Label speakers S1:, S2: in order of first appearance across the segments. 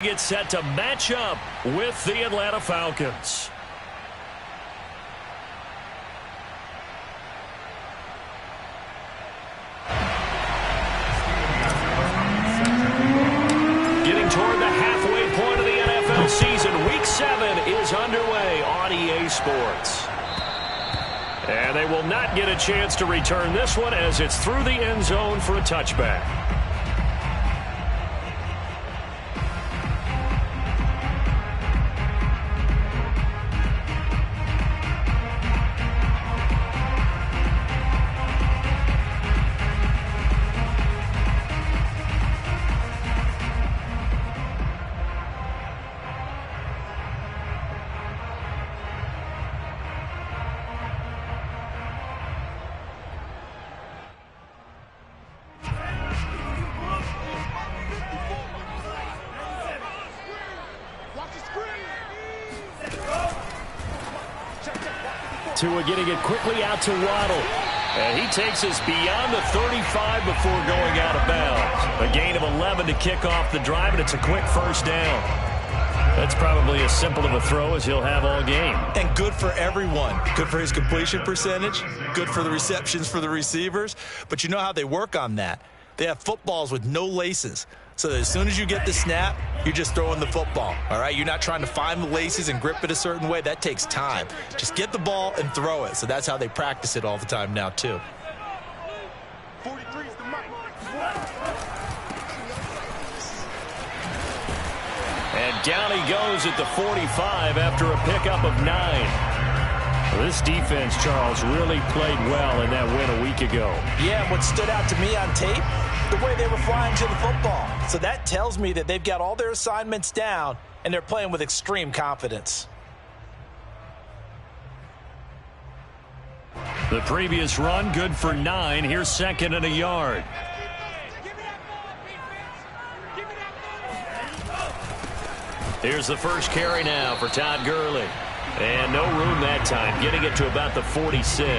S1: Get set to match up with the Atlanta Falcons. Getting toward the halfway point of the NFL season, Week 7 is underway on EA Sports. And they will not get a chance to return this one as it's through the end zone for a touchback. Tua getting it quickly out to Waddle. And he takes us beyond the 35 before going out of bounds. A gain of 11 to kick off the drive, and it's a quick first down. That's probably as simple of a throw as he'll have all game.
S2: And good for everyone. Good for his completion percentage. Good for the receptions for the receivers. But you know how they work on that. They have footballs with no laces. So that as soon as you get the snap, you're just throwing the football, all right? You're not trying to find the laces and grip it a certain way. That takes time. Just get the ball and throw it. So that's how they practice it all the time now, too.
S3: 43's the mic.
S1: And down he goes at the 45 after a pickup of 9. This defense, Charles, really played well in that win a week ago.
S2: Yeah, what stood out to me on tape, the way they were flying to the football. So that tells me that they've got all their assignments down, and they're playing with extreme confidence.
S1: The previous run, good for 9. Here's second and a yard. Here's the first carry now for Todd Gurley. And no room that time, getting it to about the 46.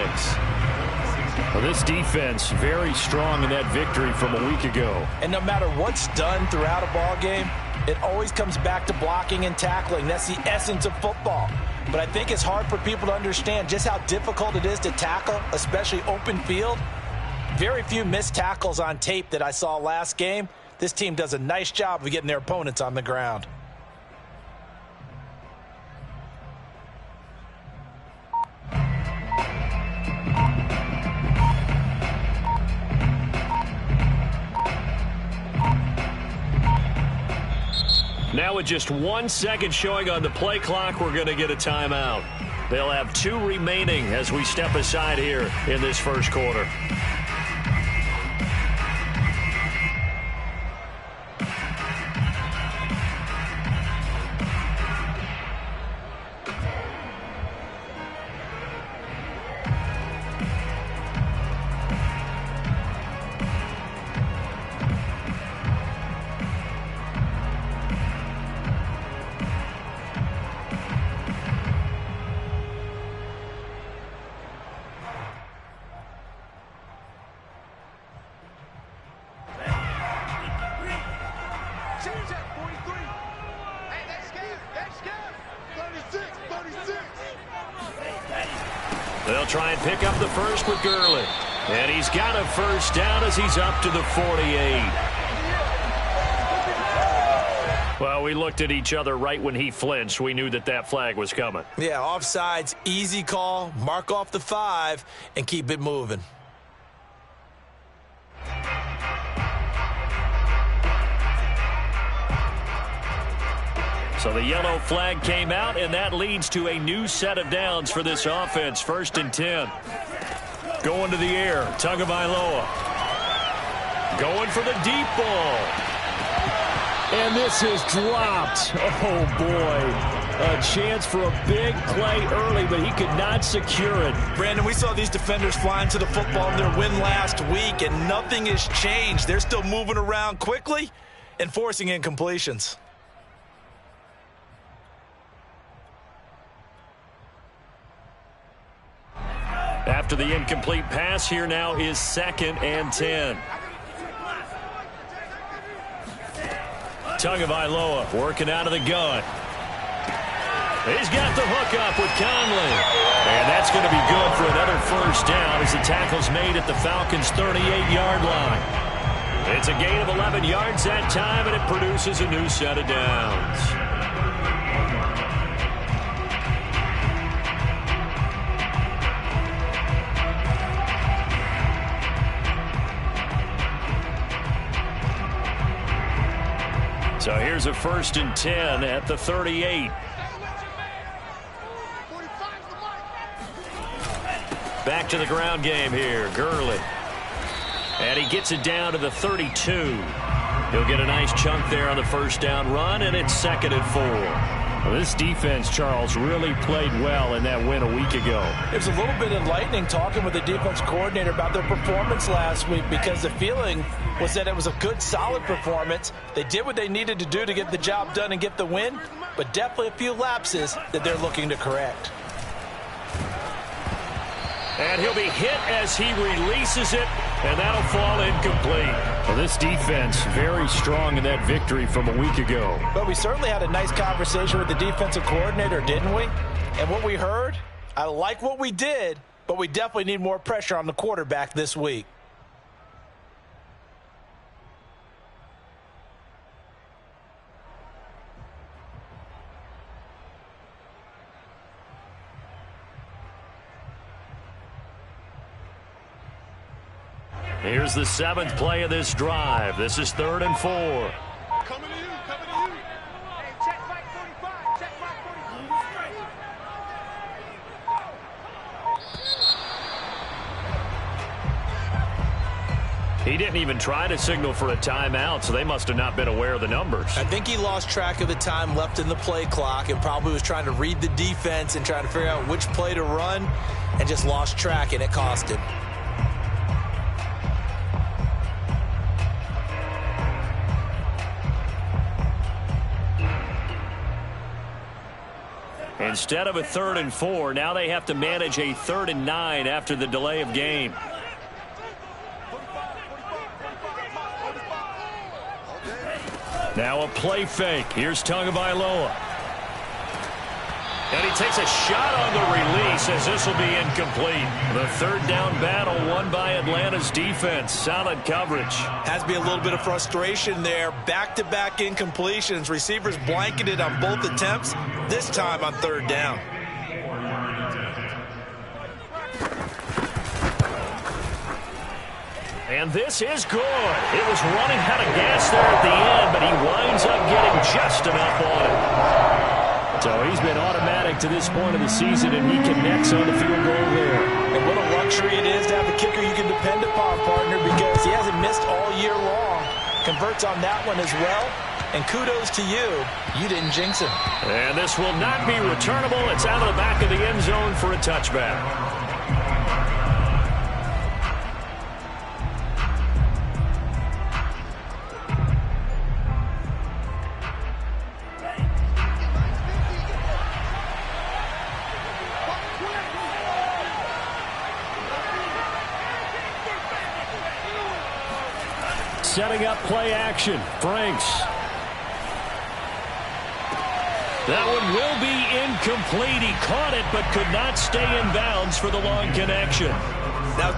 S1: Well, this defense very strong in that victory from a week ago.
S2: And no matter what's done throughout a ball game, it always comes back to blocking and tackling. That's the essence of football. But I think it's hard for people to understand just how difficult it is to tackle, especially open field. Very few missed tackles on tape that I saw last game. This team does a nice job of getting their opponents on the ground.
S1: Now with just 1 second showing on the play clock, we're going to get a timeout. They'll have 2 remaining as we step aside here in this first quarter. They'll try and pick up the first with Gurley. And he's got a first down as he's up to the 48. Well, we looked at each other right when he flinched. We knew that that flag was coming.
S2: Yeah, offsides, easy call, mark off the 5, and keep it moving.
S1: So the yellow flag came out, and that leads to a new set of downs for this offense. 1st and 10. Going to the air, Tagovailoa. Going for the deep ball. And this is dropped. Oh, boy. A chance for a big play early, but he could not secure it.
S2: Brandon, we saw these defenders flying to the football in their win last week, and nothing has changed. They're still moving around quickly and forcing incompletions.
S1: After the incomplete pass, here now is 2nd and 10. Tagovailoa working out of the gun. He's got the hook up with Conley. And that's going to be good for another first down as the tackle's made at the Falcons' 38-yard line. It's a gain of 11 yards that time, and it produces a new set of downs. So here's a 1st and 10 at the 38. Back to the ground game here. Gurley. And he gets it down to the 32. He'll get a nice chunk there on the first down run, and it's 2nd and 4. Well, this defense, Charles, really played well in that win a week ago.
S3: It was a little bit enlightening talking with the defense coordinator about their performance last week, because the feeling was that it was a good, solid performance. They did what they needed to do to get the job done and get the win, but definitely a few lapses that they're looking to correct.
S1: And he'll be hit as he releases it, and that'll fall incomplete. Well, this defense very strong in that victory from a week ago.
S3: But we certainly had a nice conversation with the defensive coordinator, didn't we? And what we heard, I like what we did, but we definitely need more pressure on the quarterback this week.
S1: Here's the 7th play of this drive. This is 3rd and 4.
S4: Coming to you, coming to you. Hey, check Mike 45, check Mike
S1: 45. He didn't even try to signal for a timeout, so they must have not been aware of the numbers.
S2: I think he lost track of the time left in the play clock and probably was trying to read the defense and trying to figure out which play to run and just lost track, and it cost him.
S1: Instead of a 3rd and 4, now they have to manage a 3rd and 9 after the delay of game. Now a play fake. Here's Tagovailoa. And he takes a shot on the release as this will be incomplete. The 3rd down battle won by Atlanta's defense. Solid coverage.
S2: Has to be a little bit of frustration there. Back-to-back incompletions. Receivers blanketed on both attempts, this time on 3rd down.
S1: And this is good. It was running out of gas there at the end, but he winds up getting just enough on it. So he's been automatic to this point of the season, and he connects on the field goal there.
S3: And what a luxury it is to have a kicker you can depend upon, partner, because he hasn't missed all year long. Converts on that one as well. And kudos to you. You didn't jinx him.
S1: And this will not be returnable. It's out of the back of the end zone for a touchback. Setting up play action. Franks. That one will be incomplete. He caught it but could not stay in bounds for the long connection.
S2: Now,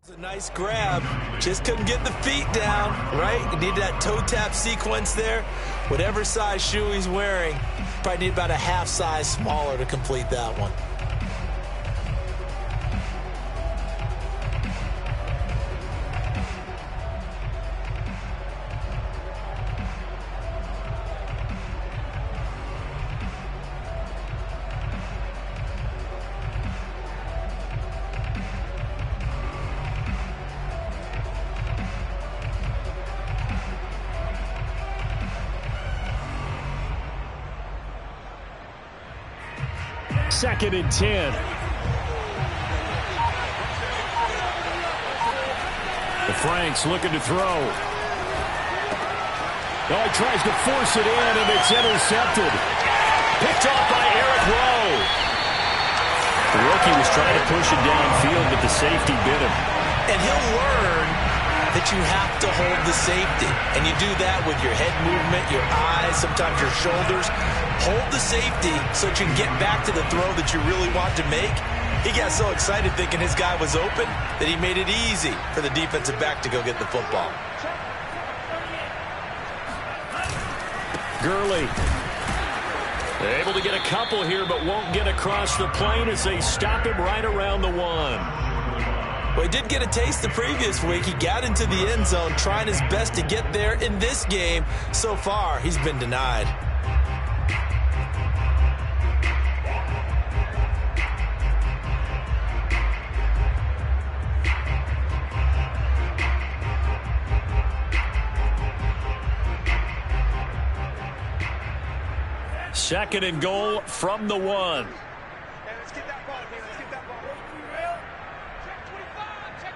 S2: it's a nice grab. Just couldn't get the feet down, right? You need that toe tap sequence there. Whatever size shoe he's wearing, probably need about a half size smaller to complete that one.
S1: Second and 10. The Franks looking to throw. Oh, he tries to force it in, and it's intercepted. Picked off by Eric Rowe. The he was trying to push it downfield, but the safety bit him.
S2: And he'll learn that you have to hold the safety. And you do that with your head movement, your eyes, sometimes your shoulders. Hold the safety so that you can get back to the throw that you really want to make. He got so excited thinking his guy was open that he made it easy for the defensive back to go get the football.
S1: Gurley. Able to get a couple here, but won't get across the plane as they stop him right around the 1.
S2: Well, he did get a taste the previous week. He got into the end zone trying his best to get there in this game. So far, he's been denied.
S1: Second and goal from the 1.
S4: Let's get that ball here. Let's get that ball. Check 25. Check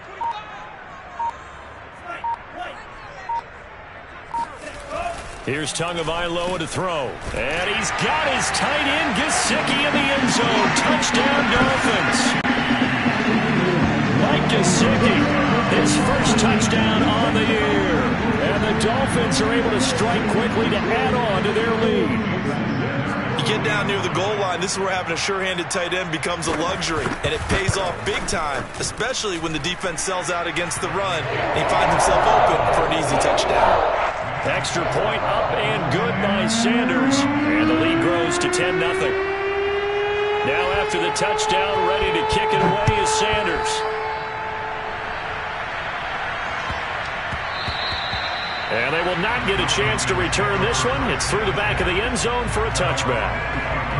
S4: 25.
S1: Here's Tagovailoa to throw. And he's got his tight end, Gesicki, in the end zone. Touchdown, Dolphins. Mike Gesicki, his first touchdown on the year. And the Dolphins are able to strike quickly to add on to their lead.
S2: You get down near the goal line, this is where having a sure-handed tight end becomes a luxury, and it pays off big time, especially when the defense sells out against the run, and he finds himself open for an easy touchdown.
S1: Extra point up and good by Sanders, and the lead grows to 10-0. Now after the touchdown, ready to kick it away is Sanders. And they will not get a chance to return this one. It's through the back of the end zone for a touchback.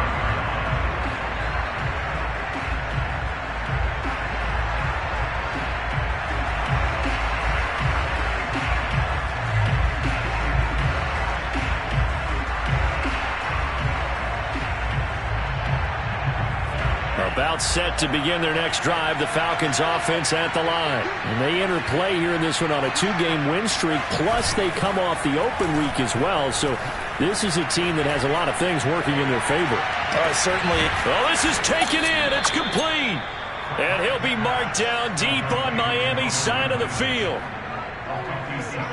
S1: About set to begin their next drive, the Falcons offense at the line. And they enter play here in this one on a 2-game win streak, plus they come off the open week as well. So this is a team that has a lot of things working in their favor.
S2: Certainly.
S1: Well, this is taken in. It's complete. And he'll be marked down deep on Miami's side of the field.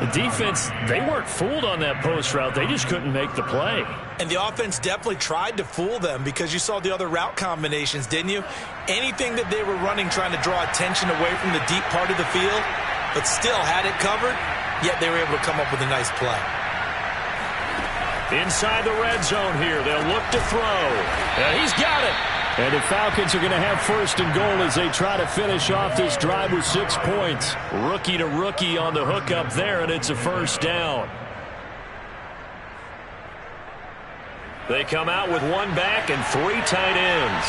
S1: The defense, they weren't fooled on that post route. They just couldn't make the play.
S2: And the offense definitely tried to fool them because you saw the other route combinations, didn't you? Anything that they were running trying to draw attention away from the deep part of the field, but still had it covered, yet they were able to come up with a nice play.
S1: Inside the red zone here, they'll look to throw. And he's got it. And the Falcons are going to have first and goal as they try to finish off this drive with 6 points. Rookie to rookie on the hook up there, and it's a first down. They come out with 1 back and 3 tight ends.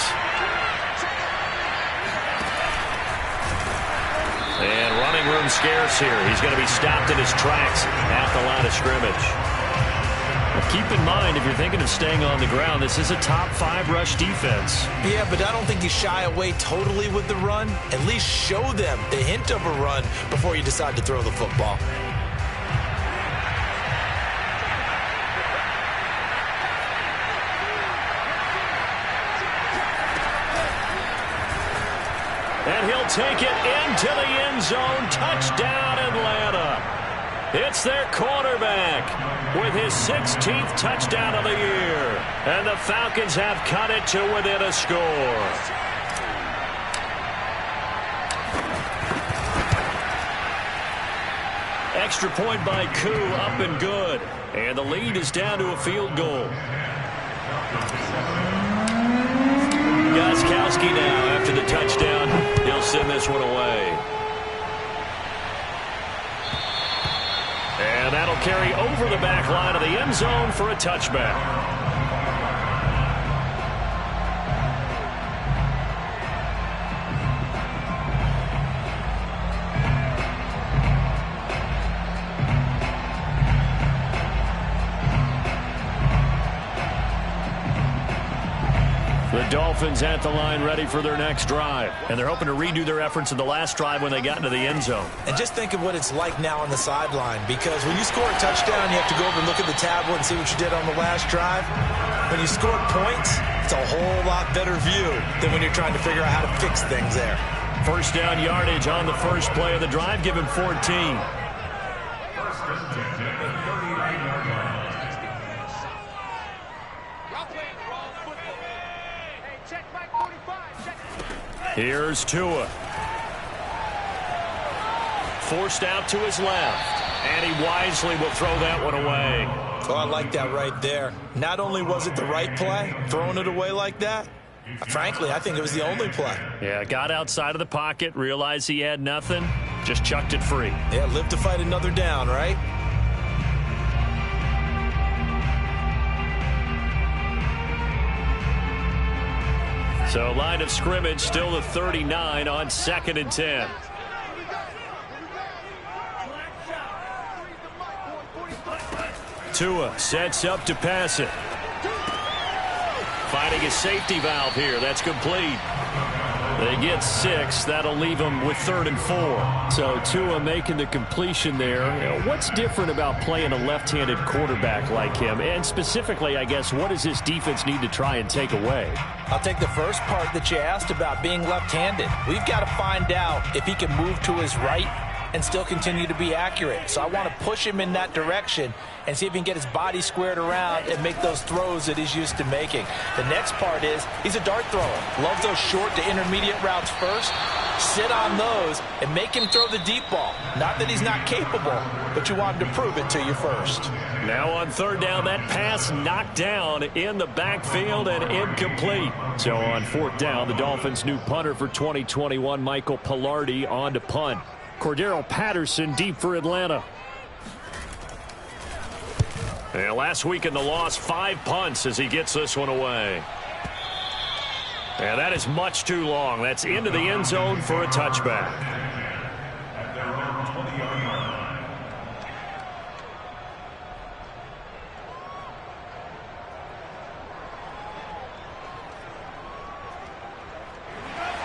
S1: And running room scarce here. He's going to be stopped in his tracks at the line of scrimmage. Well, keep in mind, if you're thinking of staying on the ground, this is a top 5 rush defense.
S2: Yeah, but I don't think you shy away totally with the run. At least show them the hint of a run before you decide to throw the football.
S1: And he'll take it into the end zone. Touchdown, Atlanta. It's their quarterback with his 16th touchdown of the year. And the Falcons have cut it to within a score. Extra point by Koo, up and good. And the lead is down to a field goal. Gostkowski now after the touchdown. He'll send this one away. And that'll carry over the back line of the end zone for a touchback. The Dolphins at the line ready for their next drive. And they're hoping to redo their efforts in the last drive when they got into the end zone.
S2: And just think of what it's like now on the sideline, because when you score a touchdown, you have to go over and look at the tablet and see what you did on the last drive. When you score points, it's a whole lot better view than when you're trying to figure out how to fix things there.
S1: First down yardage on the first play of the drive. Give him 14. Here's Tua. Forced out to his left. And he wisely will throw that one away.
S2: Oh, I like that right there. Not only was it the right play, throwing it away like that, frankly, I think it was the only play.
S1: Yeah, got outside of the pocket, realized he had nothing, just chucked it free.
S2: Yeah, live to fight another down, right?
S1: So line of scrimmage still the 39 on 2nd and 10. Tua sets up to pass it. Finding a safety valve here. That's complete. They get 6. That'll leave them with 3rd and 4. So Tua making the completion there. You know, what's different about playing a left-handed quarterback like him? And specifically, I guess, what does his defense need to try and take away?
S3: I'll take the first part that you asked about being left-handed. We've got to find out if he can move to his right and still continue to be accurate. So I want to push him in that direction and see if he can get his body squared around and make those throws that he's used to making. The next part is he's a dart thrower. Loves those short to intermediate routes first. Sit on those and make him throw the deep ball. Not that he's not capable, but you want him to prove it to you first.
S1: Now on 3rd down, that pass knocked down in the backfield and incomplete. So on 4th down, the Dolphins' new punter for 2021, Michael Pilardi, on to punt. Cordero Patterson deep for Atlanta. And last week in the loss, 5 punts as he gets this one away. And that is much too long. That's into the end zone for a touchback.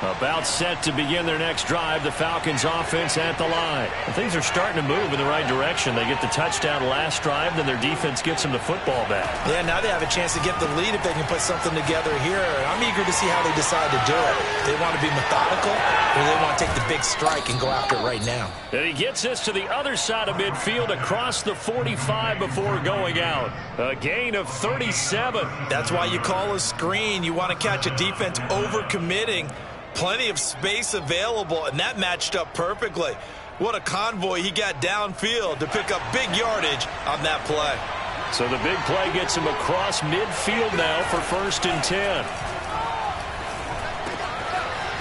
S1: About set to begin their next drive. The Falcons offense at the line. And things are starting to move in the right direction. They get the touchdown last drive, then their defense gets them the football back.
S2: Yeah, now they have a chance to get the lead if they can put something together here. I'm eager to see how they decide to do it. They want to be methodical, or they want to take the big strike and go after it right now.
S1: And he gets this to the other side of midfield across the 45 before going out. A gain of 37.
S2: That's why you call a screen. You want to catch a defense over-committing. Plenty of space available, and that matched up perfectly. What a convoy he got downfield to pick up big yardage on that play.
S1: So the big play gets him across midfield now for 1st and 10.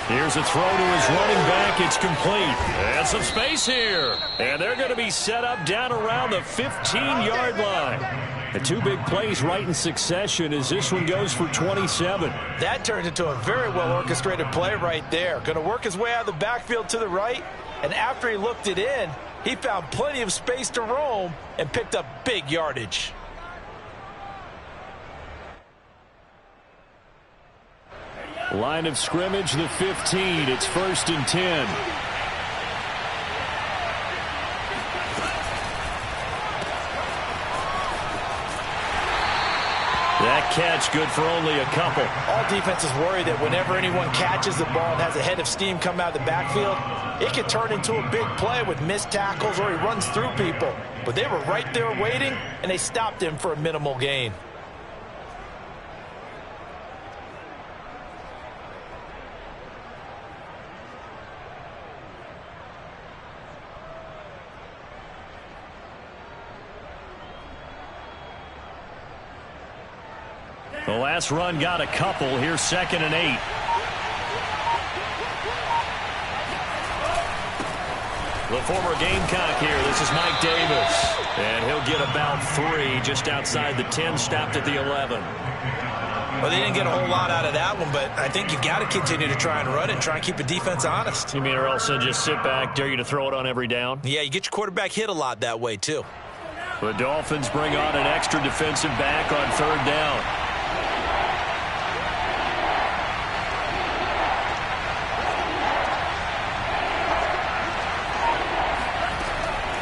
S1: Here's a throw to his running back. It's complete. And some space here. And they're going to be set up down around the 15-yard line. The 2 big plays right in succession as this one goes for 27.
S3: That turned into a very well-orchestrated play right there. Going to work his way out of the backfield to the right, and after he looked it in, he found plenty of space to roam and picked up big yardage.
S1: Line of scrimmage, the 15. It's 1st and 10. That catch good for only a couple.
S3: All defenses worry that whenever anyone catches the ball and has a head of steam come out of the backfield, it can turn into a big play with missed tackles or he runs through people. But they were right there waiting, and they stopped him for a minimal gain.
S1: The last run got a couple. Here's 2nd and 8. The former Gamecock here. This is Mike Davis. And he'll get about 3 just outside the 10, stopped at the 11.
S2: Well, they didn't get a whole lot out of that one, but I think you got to continue to try and run it and try and keep the defense honest.
S1: You mean or else they'll just sit back, dare you to throw it on every down?
S2: Yeah, you get your quarterback hit a lot that way, too.
S1: The Dolphins bring on an extra defensive back on 3rd down.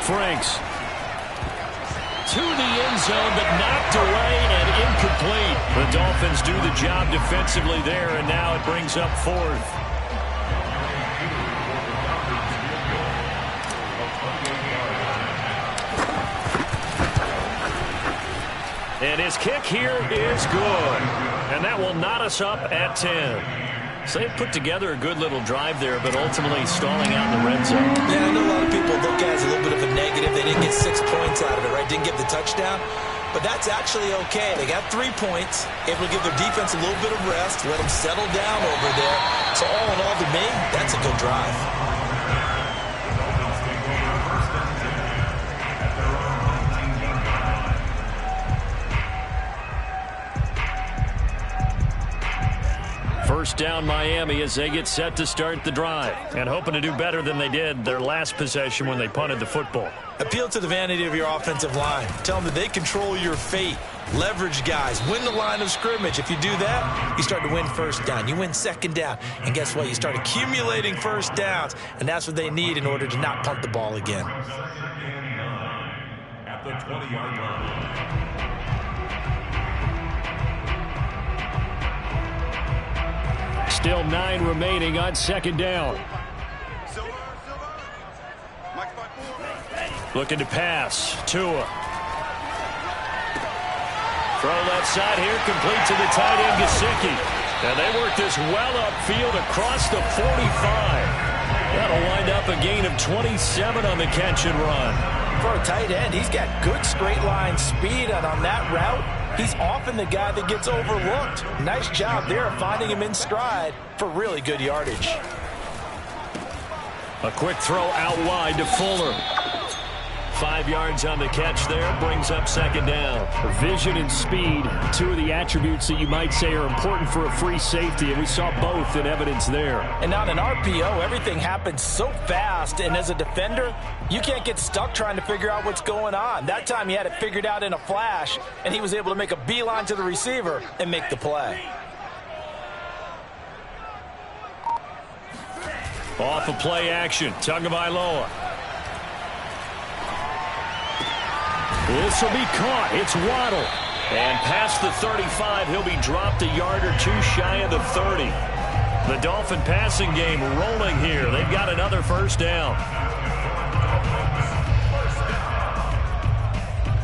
S1: Franks to the end zone, but knocked away and incomplete. The Dolphins do the job defensively there, and now it brings up fourth. And his kick here is good. And that will knot us up at 10. So they put together a good little drive there, but ultimately stalling out in the red zone.
S2: Yeah, I know a lot of people look at it as a little bit of a negative. They didn't get 6 points out of it, right? Didn't get the touchdown. But that's actually okay. They got 3 points, able to give their defense a little bit of rest, let them settle down over there. So all in all, to me, that's a good drive.
S1: First down Miami as they get set to start the drive, and hoping to do better than they did their last possession when they punted the football.
S2: Appeal to the vanity of your offensive line. Tell them that they control your fate. Leverage guys. Win the line of scrimmage. If you do that, you start to win first down. You win second down. And guess what? You start accumulating first downs, and that's what they need in order to not punt the ball again.
S5: At the 20-yard line.
S1: Still 9 remaining on second down. Looking to pass. Tua. Throw left side here, complete to the tight end, Gesicki. And they work this well upfield across the 45. That'll wind up a gain of 27 on the catch and run.
S3: For a tight end, he's got good straight line speed, and on that route, he's often the guy that gets overlooked. Nice job there of finding him in stride for really good yardage.
S1: A quick throw out wide to Fuller. 5 yards on the catch there, brings up second down. Vision and speed, 2 of the attributes that you might say are important for a free safety, and we saw both in evidence there.
S3: And on an RPO, everything happens so fast, and as a defender, you can't get stuck trying to figure out what's going on. That time he had it figured out in a flash, and he was able to make a beeline to the receiver and make the play.
S1: Off of play action, Tagovailoa. This will be caught. It's Waddle. And past the 35, he'll be dropped a yard or 2 shy of the 30. The Dolphin passing game rolling here. They've got another first down.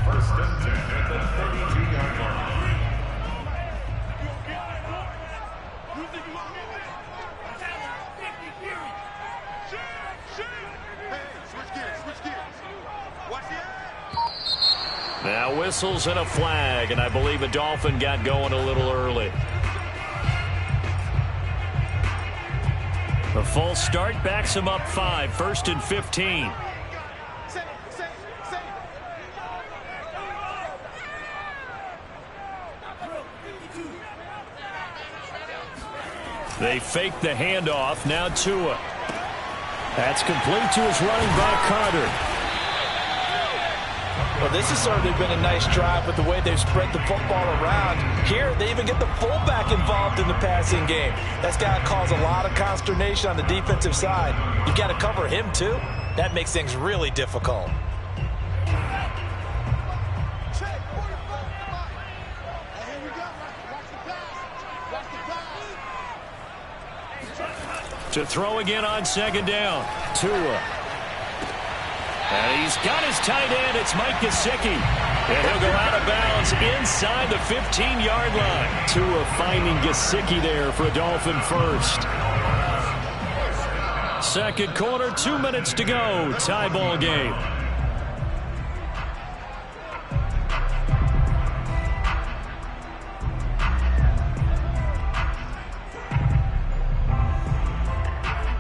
S5: First and 10 at the 32-yard line.
S1: Now whistles and a flag, and I believe a Dolphin got going a little early. The full start backs him up 5, 1st and 15. They fake the handoff. Now Tua. That's complete to his running back, Carter.
S3: Well, this has certainly been a nice drive with the way they've spread the football around. Here, they even get the fullback involved in the passing game. That's got to cause a lot of consternation on the defensive side. You've got to cover him, too. That makes things really difficult.
S1: To throw again on second down. Tua. And he's got his tight end. It's Mike Gesicki. And he'll go out of bounds inside the 15-yard line. Tua finding Gesicki there for a Dolphin first. Second quarter, 2 minutes to go. Tie ball game.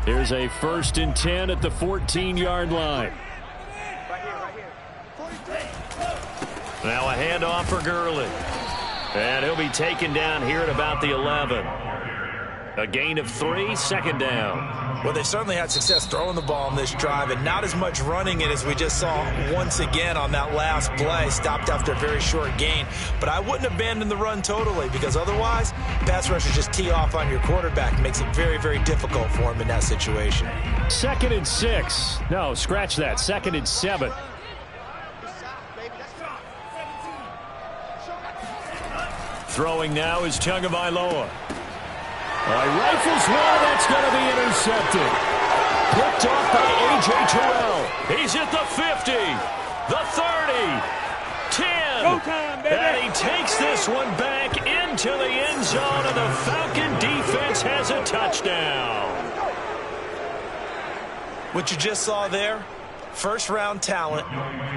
S1: Here's a 1st and 10 at the 14-yard line. Now a handoff for Gurley. And he'll be taken down here at about the 11. A gain of 3, second down.
S2: Well, they certainly had success throwing the ball on this drive, and not as much running it as we just saw once again on that last play. Stopped after a very short gain. But I wouldn't abandon the run totally, because otherwise, pass rushers just tee off on your quarterback. It makes it very, very difficult for him in that situation.
S1: 2nd and 6. No, scratch that. 2nd and 7. Throwing now is Tagovailoa. Rifles one, that's going to be intercepted. Picked off by A.J. Terrell. He's at the 50, the 30, 10.
S4: Go time, baby.
S1: And he takes this one back into the end zone, and the Falcon defense has a touchdown.
S2: What you just saw there, first-round talent,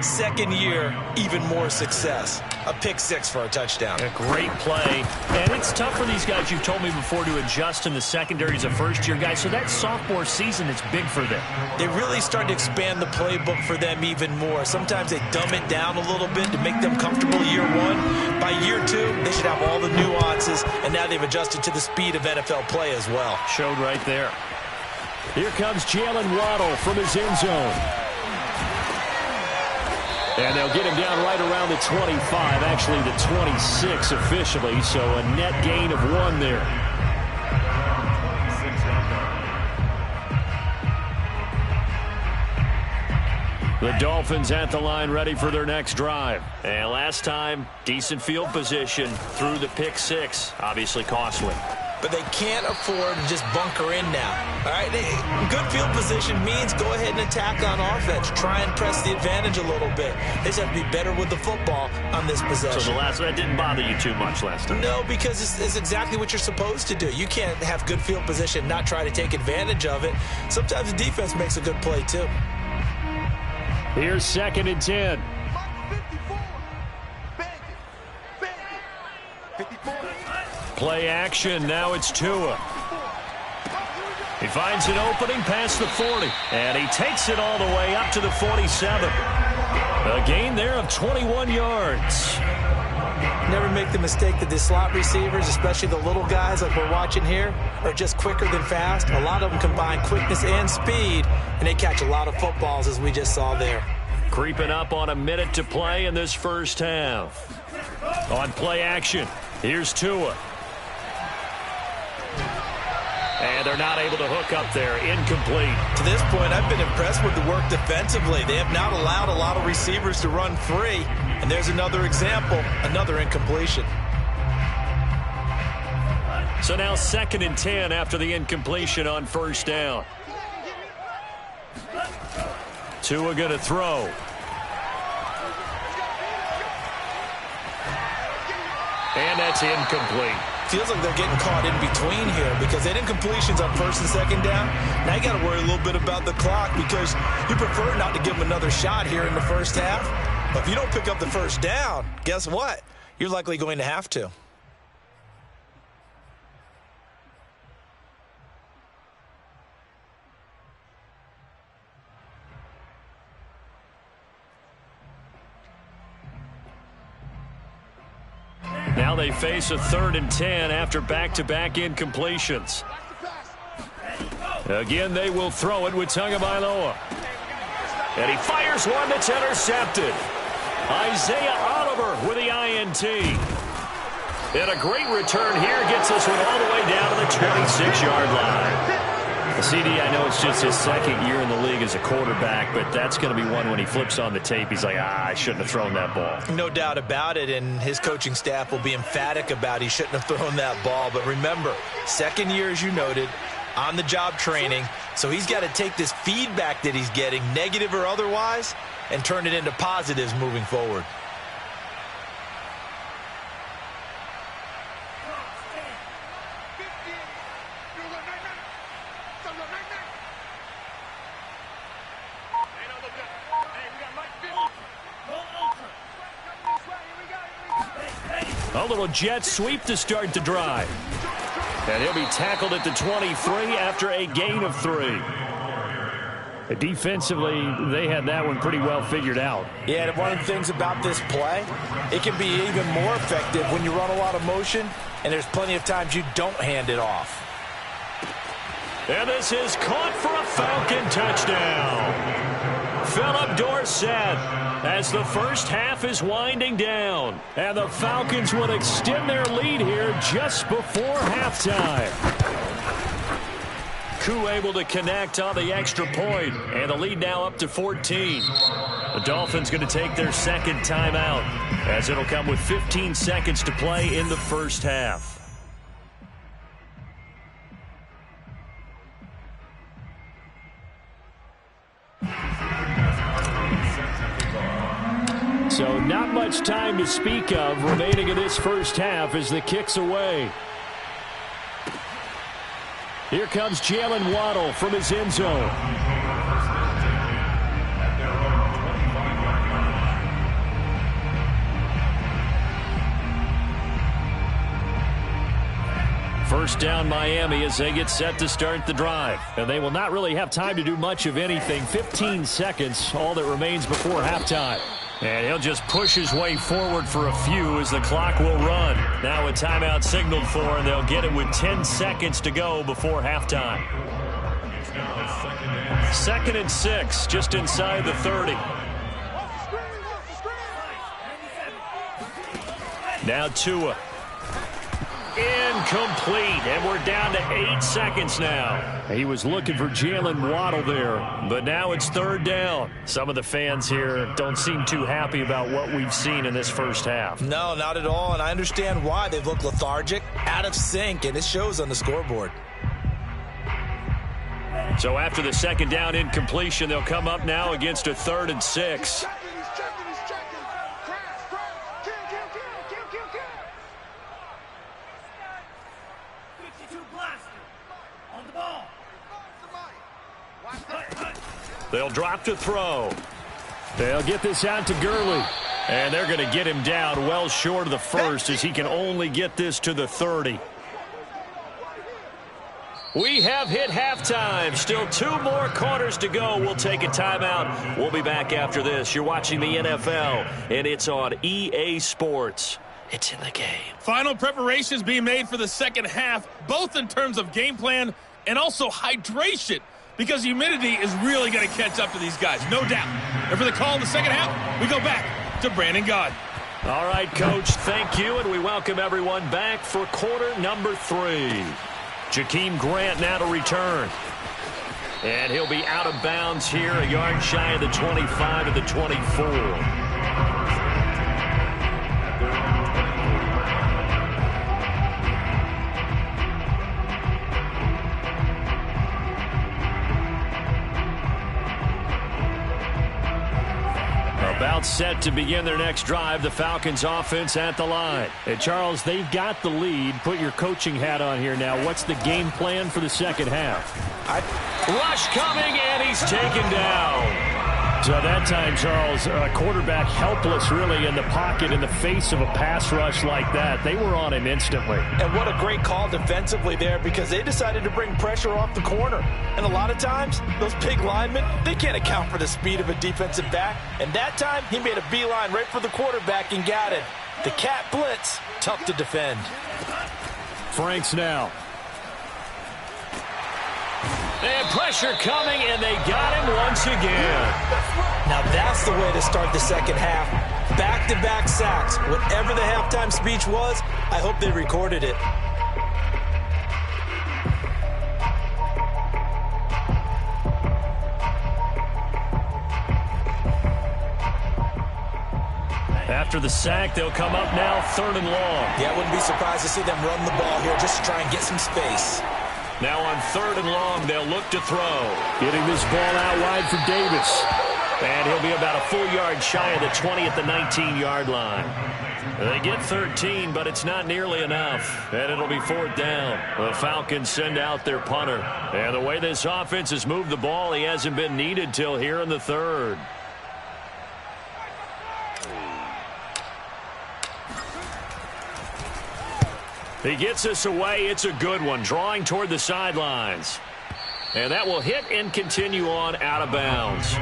S2: second year, even more success. A pick six for a touchdown.
S1: A great play. And it's tough for these guys, you've told me before, to adjust in the secondary as a first-year guy. So that sophomore season is big for them.
S2: They really start to expand the playbook for them even more. Sometimes they dumb it down a little bit to make them comfortable year one. By year two, they should have all the nuances, and now they've adjusted to the speed of NFL play as well.
S1: Showed right there. Here comes Jalen Waddle from his end zone. And they'll get him down right around the 25, actually the 26 officially, so a net gain of 1 there. The Dolphins at the line ready for their next drive. And last time, decent field position through the pick six, obviously costly.
S2: But they can't afford to just bunker in now. All right, good field position means go ahead and attack on offense. Try and press the advantage a little bit. They just have to be better with the football on this possession.
S1: So that didn't bother you too much last time?
S2: No, because it's exactly what you're supposed to do. You can't have good field position, not try to take advantage of it. Sometimes the defense makes a good play too.
S1: Here's 2nd and 10.
S4: 54.
S1: Play action. Now it's Tua. He finds an opening past the 40. And he takes it all the way up to the 47. A gain there of 21 yards.
S2: Never make the mistake that the slot receivers, especially the little guys like we're watching here, are just quicker than fast. A lot of them combine quickness and speed, and they catch a lot of footballs, as we just saw there.
S1: Creeping up on a minute to play in this first half. On play action, here's Tua. And they're not able to hook up there. Incomplete.
S2: To this point, I've been impressed with the work defensively. They have not allowed a lot of receivers to run free. And there's another example, another incompletion.
S1: So now 2nd and 10 after the incompletion on first down. Tua going to throw. And that's incomplete.
S2: Feels like they're getting caught in between here because they didn't completions on 1st and 2nd down. Now you got to worry a little bit about the clock because you prefer not to give them another shot here in the first half. But if you don't pick up the first down, guess what? You're likely going to have to.
S1: Now they face a 3rd and 10 after back-to-back incompletions. Again, they will throw it with Tagovailoa. And he fires one that's intercepted. Isaiah Oliver with the INT. And a great return here gets this one all the way down to the 26-yard line. The CD, I know it's just his 2nd year in the league as a quarterback, but that's going to be one when he flips on the tape, he's like, I shouldn't have thrown that ball.
S2: No doubt about it, and his coaching staff will be emphatic about he shouldn't have thrown that ball. But remember, 2nd year, as you noted, on-the-job training, so he's got to take this feedback that he's getting, negative or otherwise, and turn it into positives moving forward.
S1: A little jet sweep to start the drive. And he'll be tackled at the 23 after a gain of 3. Defensively, they had that one pretty well figured out.
S3: Yeah, and one of the things about this play, it can be even more effective when you run a lot of motion, and there's plenty of times you don't hand it off.
S1: And this is caught for a Falcon touchdown. Philip Dorsett, as the first half is winding down. And the Falcons would extend their lead here just before halftime. Koo able to connect on the extra point, and the lead now up to 14. The Dolphins going to take their second timeout, as it'll come with 15 seconds to play in the first half. So not much time to speak of remaining in this first half as the kick's away. Here comes Jalen Waddle from his end zone. First down Miami as they get set to start the drive. And they will not really have time to do much of anything. 15 seconds, all that remains before halftime. And he'll just push his way forward for a few as the clock will run. Now a timeout signaled for, and they'll get it with 10 seconds to go before halftime. 2nd and 6, just inside the 30. Now Tua. Incomplete, and we're down to 8 seconds now. He was looking for Jalen Waddle there, but now it's 3rd down. Some of the fans here don't seem too happy about what we've seen in this first half.
S3: No, not at all, and I understand why. They've looked lethargic, out of sync, and it shows on the scoreboard.
S1: So after the 2nd down incompletion, they'll come up now against a 3rd and 6. They'll drop to throw. They'll get this out to Gurley. And they're going to get him down well short of the first as he can only get this to the 30. We have hit halftime. Still 2 more quarters to go. We'll take a timeout. We'll be back after this. You're watching the NFL, and it's on EA Sports. It's in the game.
S6: Final preparations being made for the second half, both in terms of game plan and also hydration, because humidity is really going to catch up to these guys, no doubt. And for the call in the second half, we go back to Brandon Gaud.
S1: All right, Coach, thank you, and we welcome everyone back for quarter number 3. Jakeem Grant now to return. And he'll be out of bounds here, a yard shy of the 25 to the 24. About set to begin their next drive, the Falcons offense at the line. And Charles, they've got the lead. Put your coaching hat on here now. What's the game plan for the second half? Rush coming, and he's taken down. So that time, Charles, quarterback helpless really in the pocket in the face of a pass rush like that. They were on him instantly.
S3: And what a great call defensively there, because they decided to bring pressure off the corner. And a lot of times, those big linemen, they can't account for the speed of a defensive back. And that time, he made a beeline right for the quarterback and got it. The cat blitz, tough to defend.
S1: Franks now. And pressure coming, and they got him once again.
S3: Now that's the way to start the second half. Back-to-back sacks. Whatever the halftime speech was, I hope they recorded it.
S1: After the sack, they'll come up now 3rd and long.
S3: Yeah, I wouldn't be surprised to see them run the ball here just to try and get some space.
S1: Now on 3rd and long, they'll look to throw. Getting this ball out wide for Davis. And he'll be about a full yard shy of the 20 at the 19-yard line. They get 13, but it's not nearly enough. And it'll be 4th down. The Falcons send out their punter. And the way this offense has moved the ball, he hasn't been needed till here in the 3rd. He gets us away. It's a good one. Drawing toward the sidelines. And that will hit and continue on out of bounds.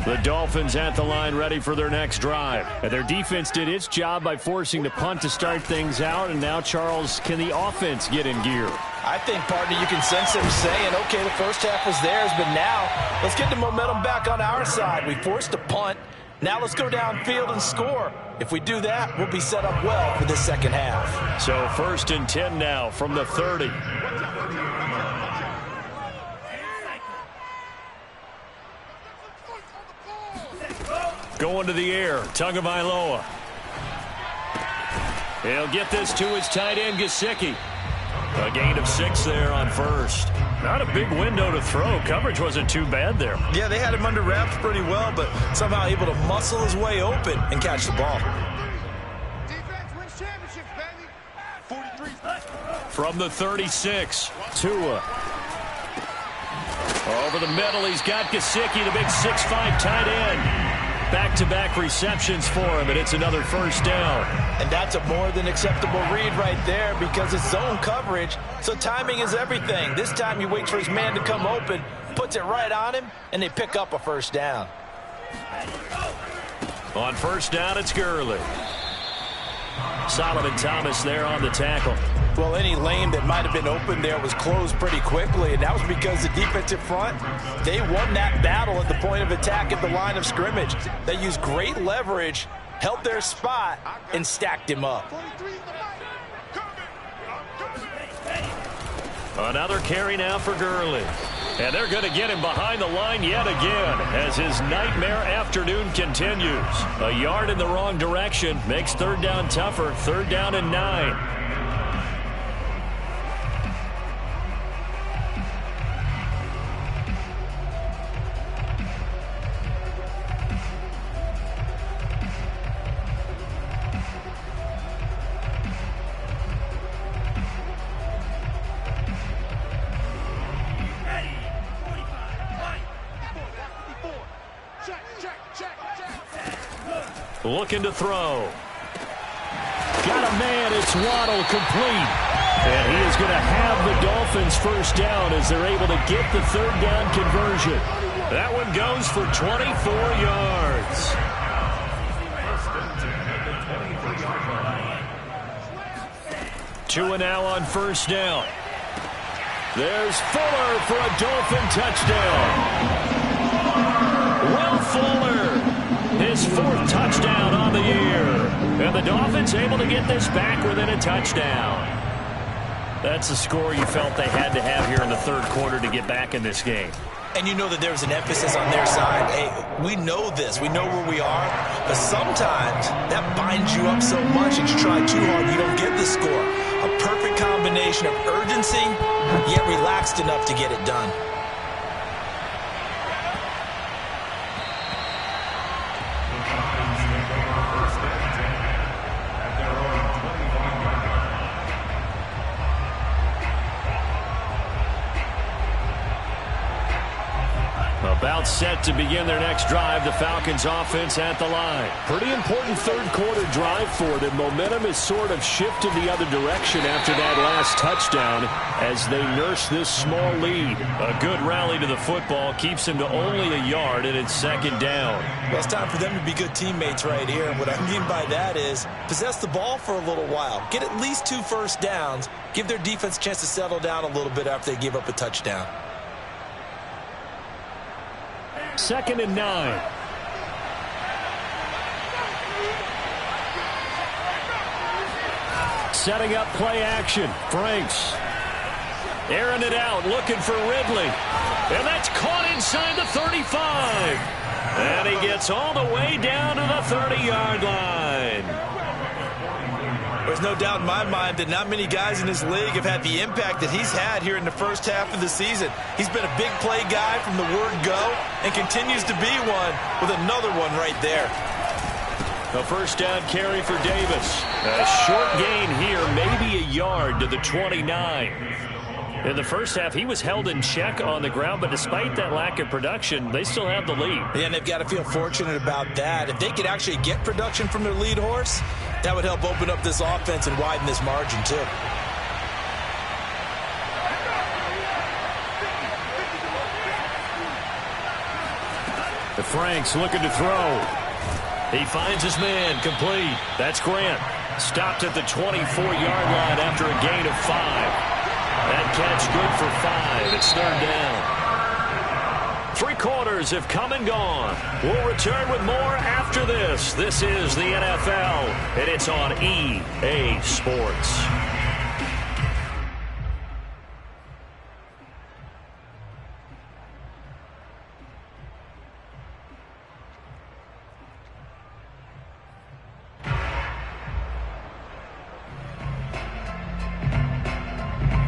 S1: The Dolphins at the line ready for their next drive. And their defense did its job by forcing the punt to start things out. And now, Charles, can the offense get in gear?
S3: I think, partner, you can sense them saying, okay, the first half was theirs, but now let's get the momentum back on our side. We forced a punt. Now let's go downfield and score. If we do that, we'll be set up well for this second half.
S1: So 1st and 10 now from the 30. Going to the air, Tagovailoa. He'll get this to his tight end, Gesicki. A gain of 6 there on first. Not a big window to throw. Coverage wasn't too bad there.
S2: Yeah, they had him under wraps pretty well, but somehow able to muscle his way open and catch the ball.
S4: Defense wins championships, baby. 43.
S1: From the 36, Tua. Over the middle, he's got Gesicki, the big 6'5" tight end. Back-to-back receptions for him, and it's another first down.
S3: And that's a more than acceptable read right there because it's zone coverage, so timing is everything. This time he waits for his man to come open, puts it right on him, and they pick up a first down.
S1: On first down, it's Gurley. Solomon Thomas there on the tackle.
S3: Well, any lane that might have been open there was closed pretty quickly, and that was because the defensive front, they won that battle at the point of attack at the line of scrimmage. They used great leverage, held their spot, and stacked him up.
S4: 43 in the mic.
S1: Another carry now for Gurley. And they're going to get him behind the line yet again as his nightmare afternoon continues. A yard in the wrong direction makes third down tougher. 3rd down and 9. Looking to throw. Got a man. It's Waddle, complete. And he is going to have the Dolphins first down as they're able to get the 3rd down conversion. That one goes for 24 yards. 2 now on first down. There's Fuller for a Dolphin touchdown. Will Fuller, his 4th touchdown on the year. And the Dolphins able to get this back within a touchdown. That's the score you felt they had to have here in the 3rd quarter to get back in this game.
S2: And you know that there's an emphasis on their side. Hey, we know this. We know where we are. But sometimes that binds you up so much that you try too hard, you don't get the score. A perfect combination of urgency, yet relaxed enough to get it done.
S1: About set to begin their next drive, the Falcons offense at the line. Pretty important 3rd quarter drive for them. Momentum is sort of shifted the other direction after that last touchdown as they nurse this small lead. A good rally to the football keeps them to only a yard, and it's 2nd down.
S2: Well, it's time for them to be good teammates right here. And what I mean by that is possess the ball for a little while. Get at least 2 first downs. Give their defense a chance to settle down a little bit after they give up a touchdown.
S1: 2nd and 9. Setting up play action. Franks. Airing it out, looking for Ridley. And that's caught inside the 35. And he gets all the way down to the 30-yard line.
S2: There's no doubt in my mind that not many guys in this league have had the impact that he's had here in the first half of the season. He's been a big play guy from the word go and continues to be one with another one right there.
S1: A first down carry for Davis. A short gain here, maybe a yard to the 29. In the first half, he was held in check on the ground, but despite that lack of production, they still have the lead.
S2: Yeah, and they've got to feel fortunate about that. If they could actually get production from their lead horse, that would help open up this offense and widen this margin, too.
S1: The Franks looking to throw. He finds his man, complete. That's Grant. Stopped at the 24-yard line after a gain of 5. That catch good for 5. It's third down. 3 quarters have come and gone. We'll return with more after this. This is the NFL, and it's on EA Sports.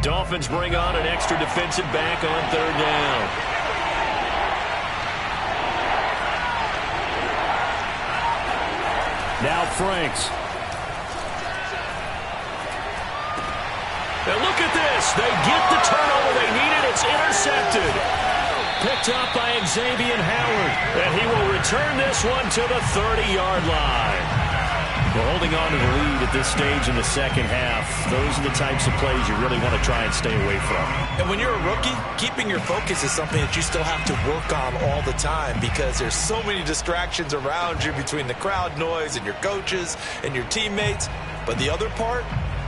S1: Dolphins bring on an extra defensive back on third down. Now Franks. Now look at this. They get the turnover they needed. It's intercepted. Picked up by Xavier Howard. And he will return this one to the 30-yard line. We're holding on to the lead at this stage in the second half. Those are the types of plays you really want to try and stay away from.
S3: And when you're a rookie, keeping your focus is something that you still have to work on all the time because there's so many distractions around you between the crowd noise and your coaches and your teammates. But the other part,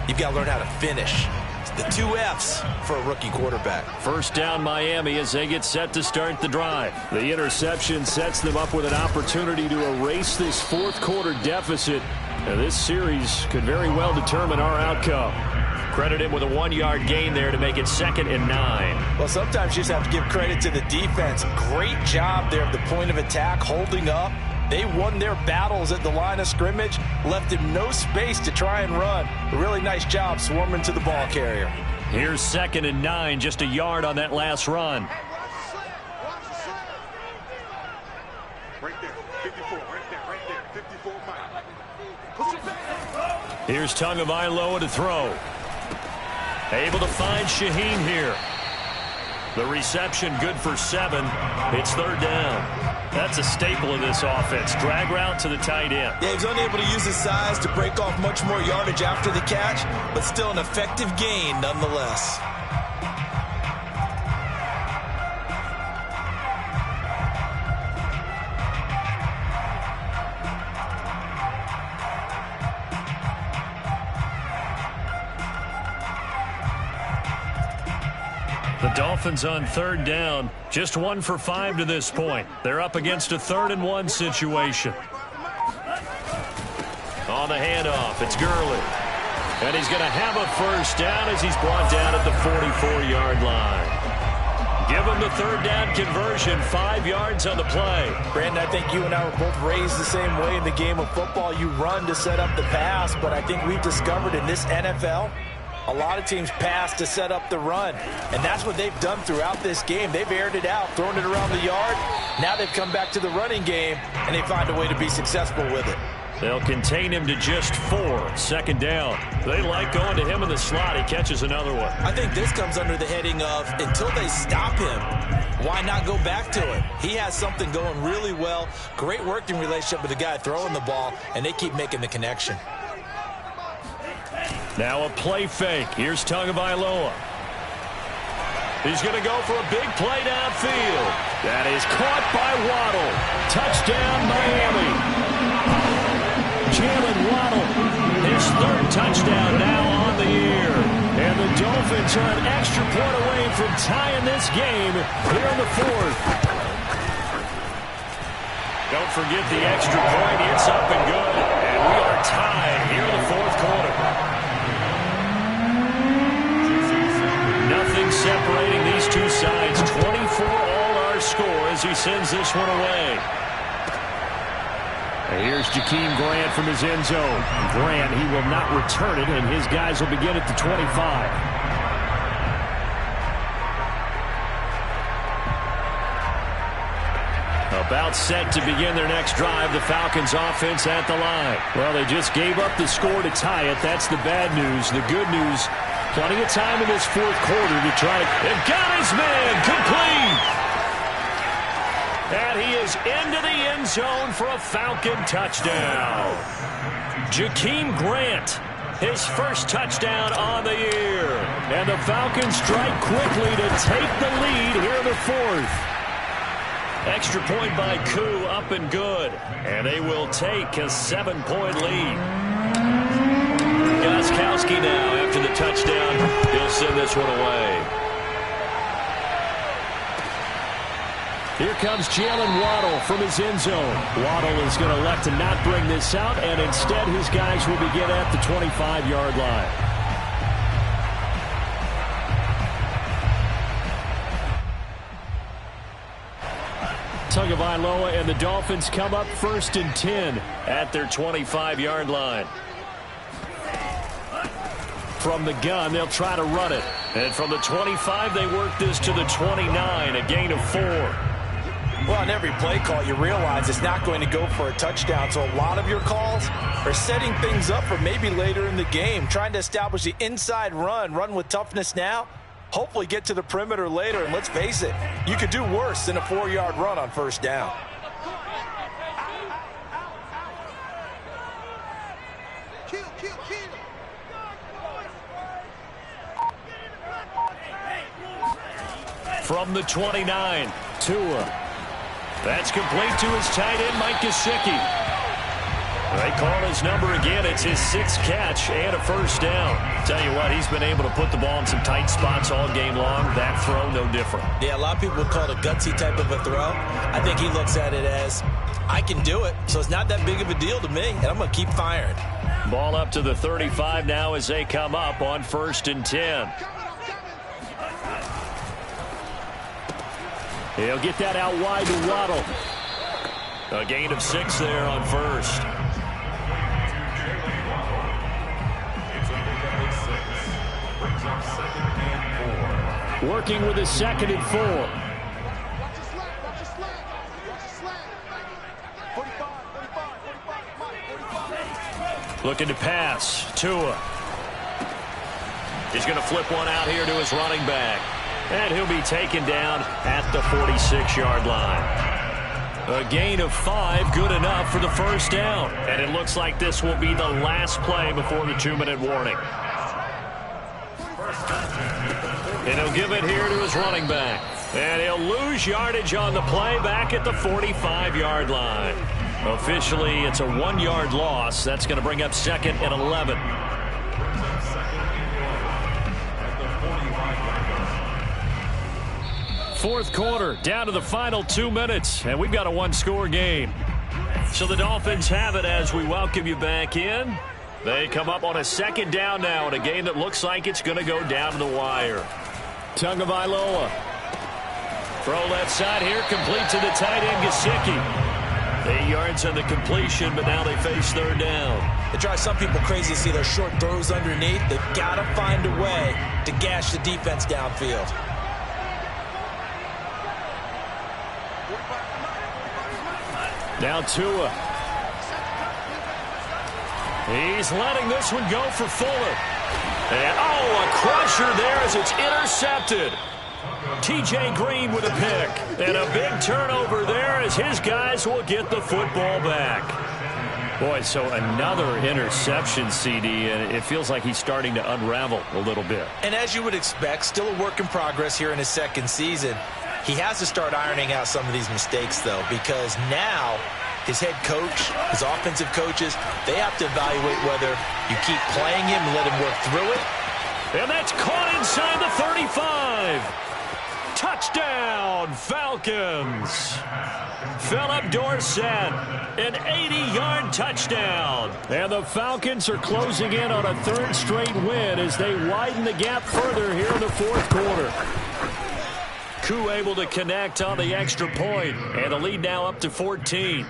S3: you've got to learn how to finish. The 2 F's for a rookie quarterback.
S1: First down Miami as they get set to start the drive. The interception sets them up with an opportunity to erase this fourth quarter deficit. Now, this series could very well determine our outcome. Credit him with a 1-yard gain there to make it 2nd and 9.
S3: Well, sometimes you just have to give credit to the defense. Great job there at the point of attack, holding up. They won their battles at the line of scrimmage, left him no space to try and run. A really nice job swarming to the ball carrier.
S1: Here's 2nd and 9, just a yard on that last run.
S4: Right there, 54, right there, 54 Mike. Push it back.
S1: Here's Tagovailoa to throw. Able to find Shaheen here. The reception good for 7. It's third down. That's a staple of this offense. Drag route to the tight end.
S3: Yeah, he's unable to use his size to break off much more yardage after the catch, but still an effective gain nonetheless.
S1: The Dolphins on third down, just 1 for 5 to this point. They're up against a 3rd and 1 situation. On the handoff, it's Gurley. And he's going to have a first down as he's brought down at the 44-yard line. Give him the third down conversion, 5 yards on the play.
S3: Brandon, I think you and I were both raised the same way in the game of football. You run to set up the pass, but I think we've discovered in this NFL, a lot of teams pass to set up the run, and that's what they've done throughout this game. They've aired it out, thrown it around the yard. Now they've come back to the running game, and they find a way to be successful with it.
S1: They'll contain him to just 4, 2nd down. They like going to him in the slot. He catches another one.
S3: I think this comes under the heading of until they stop him, why not go back to it? He has something going really well, great working relationship with the guy throwing the ball, and they keep making the connection.
S1: Now a play fake. Here's Tagovailoa. He's going to go for a big play downfield. That is caught by Waddle. Touchdown, Miami. Jalen Waddle, his 3rd touchdown now on the year. And the Dolphins are an extra point away from tying this game here in the 4th. Don't forget the extra point. It's up and good. And we are tied here in the 4th quarter. Nothing separating these two sides. 24 all our score as he sends this one away. And here's Jakeem Grant from his end zone. Grant, he will not return it, and his guys will begin at the 25. About set to begin their next drive, the Falcons offense at the line. Well, they just gave up the score to tie it. That's the bad news. The good news, plenty of time in this 4th quarter to try to... They've got his man complete! And he is into the end zone for a Falcon touchdown. Jakeem Grant, his 1st touchdown on the year. And the Falcons strike quickly to take the lead here in the 4th. Extra point by Koo, up and good. And they will take a 7-point lead. Gostkowski now after the touchdown. He'll send this one away. Here comes Jalen Waddle from his end zone. Waddle is going to elect to not bring this out, and instead his guys will begin at the 25-yard line. Tagovailoa and the Dolphins come up 1st and 10 at their 25-yard line. From the gun, they'll try to run it. And from the 25, they work this to the 29, a gain of 4.
S3: Well, on every play call, you realize it's not going to go for a touchdown. So a lot of your calls are setting things up for maybe later in the game, trying to establish the inside run with toughness now, hopefully get to the perimeter later. And let's face it, you could do worse than a 4-yard run on 1st down.
S1: From the 29, Tua. That's complete to his tight end, Mike Gesicki. They call his number again. It's his 6th catch and a 1st down. Tell you what, he's been able to put the ball in some tight spots all game long. That throw, no different.
S3: Yeah, a lot of people would call it a gutsy type of a throw. I think he looks at it as, I can do it, so it's not that big of a deal to me, and I'm going to keep firing.
S1: Ball up to the 35 now as they come up on 1st and 10. He'll get that out wide to Waddle. A gain of 6 there on 1st. Working with his 2nd and 4. Looking to pass. Tua. He's going to flip one out here to his running back. And he'll be taken down at the 46-yard line. A gain of 5, good enough for the 1st down. And it looks like this will be the last play before the 2-minute warning. And he'll give it here to his running back. And he'll lose yardage on the play back at the 45-yard line. Officially, it's a 1-yard loss. That's going to bring up 2nd and 11. Fourth quarter, down to the final 2 minutes, and we've got a 1-score game. So the Dolphins have it as we welcome you back in. They come up on a 2nd down now in a game that looks like it's going to go down to the wire. Tagovailoa. Throw left side here, complete to the tight end, Gesicki. 8 yards on the completion, but now they face 3rd down.
S3: It drives some people crazy to see those short throws underneath. They've got to find a way to gash the defense downfield.
S1: Now Tua. He's letting this one go for Fuller. And, a crusher there as it's intercepted. T.J. Green with a pick. And a big turnover there as his guys will get the football back. Boy, so another interception, CD, and it feels like he's starting to unravel a little bit.
S3: And as you would expect, still a work in progress here in his 2nd season. He has to start ironing out some of these mistakes, though, because now his head coach, his offensive coaches, they have to evaluate whether you keep playing him and let him work through it.
S1: And that's caught inside the 35. Touchdown, Falcons. Philip Dorsett, an 80-yard touchdown. And the Falcons are closing in on a 3rd straight win as they widen the gap further here in the 4th quarter. Koo able to connect on the extra point, and the lead now up to 14.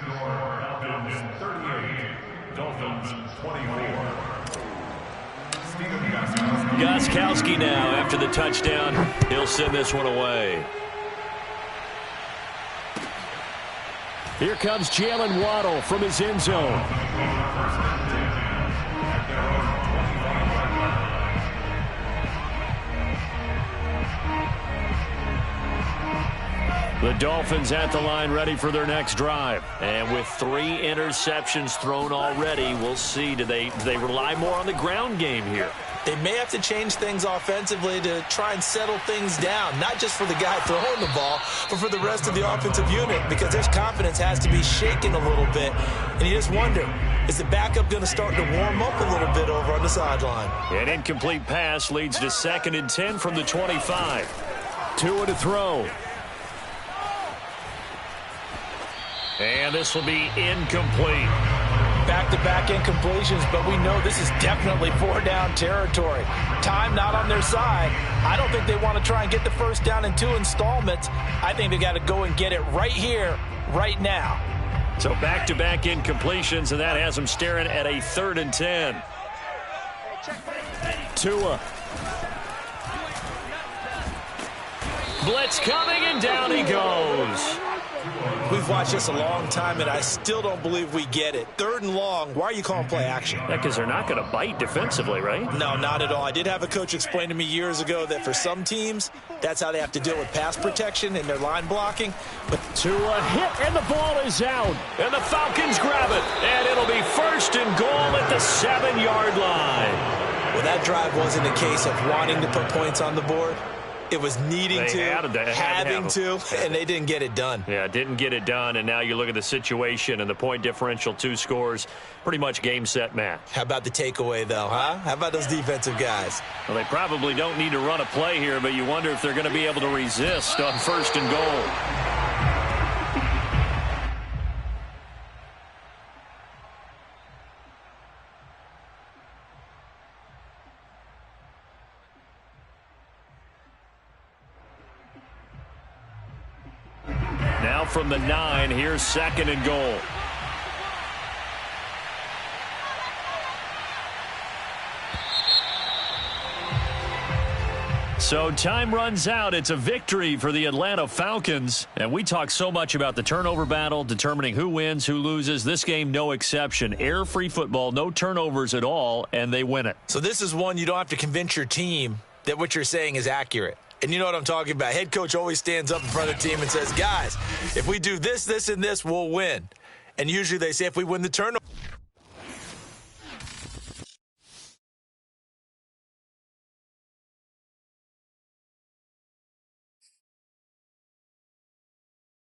S5: Dolphins 24.
S1: Gostkowski now after the touchdown. He'll send this one away. Here comes Jalen Waddle from his end zone. The Dolphins at the line ready for their next drive. And with 3 interceptions thrown already, we'll see. Do they rely more on the ground game here?
S3: They may have to change things offensively to try and settle things down, not just for the guy throwing the ball, but for the rest of the offensive unit, because their confidence has to be shaken a little bit. And you just wonder, is the backup going to start to warm up a little bit over on the sideline?
S1: An incomplete pass leads to 2nd and 10 from the 25. Tua to throw. And this will be incomplete.
S3: Back-to-back incompletions, but we know this is definitely 4-down territory. Time not on their side. I don't think they want to try and get the first down in 2 installments. I think they got to go and get it right here, right now.
S1: So back-to-back incompletions, and that has them staring at a 3rd and 10. Tua. Blitz coming, and down he goes.
S3: We've watched this a long time, and I still don't believe we get it. 3rd and long, why are you calling play action?
S1: Yeah, because they're not going to bite defensively, right?
S3: No, not at all. I did have a coach explain to me years ago that for some teams, that's how they have to deal with pass protection and their line blocking. But
S1: Tua hit, and the ball is out. And the Falcons grab it. And it'll be 1st and goal at the 7-yard line.
S3: Well, that drive wasn't a case of wanting to put points on the board. It was needing having to, and they didn't get it done.
S1: Yeah, didn't get it done, and now you look at the situation and the point differential, 2 scores, pretty much game, set, match.
S3: How about the takeaway, though, huh? How about those defensive guys?
S1: Well, they probably don't need to run a play here, but you wonder if they're going to be able to resist on 1st and goal. Now from the 9, here's 2nd and goal. So time runs out. It's a victory for the Atlanta Falcons. And we talk so much about the turnover battle, determining who wins, who loses. This game, no exception. Air-free football, no turnovers at all, and they win it.
S3: So this is one you don't have to convince your team that what you're saying is accurate. And you know what I'm talking about. Head coach always stands up in front of the team and says, guys, if we do this, this, and this, we'll win. And usually they say if we win the turnover.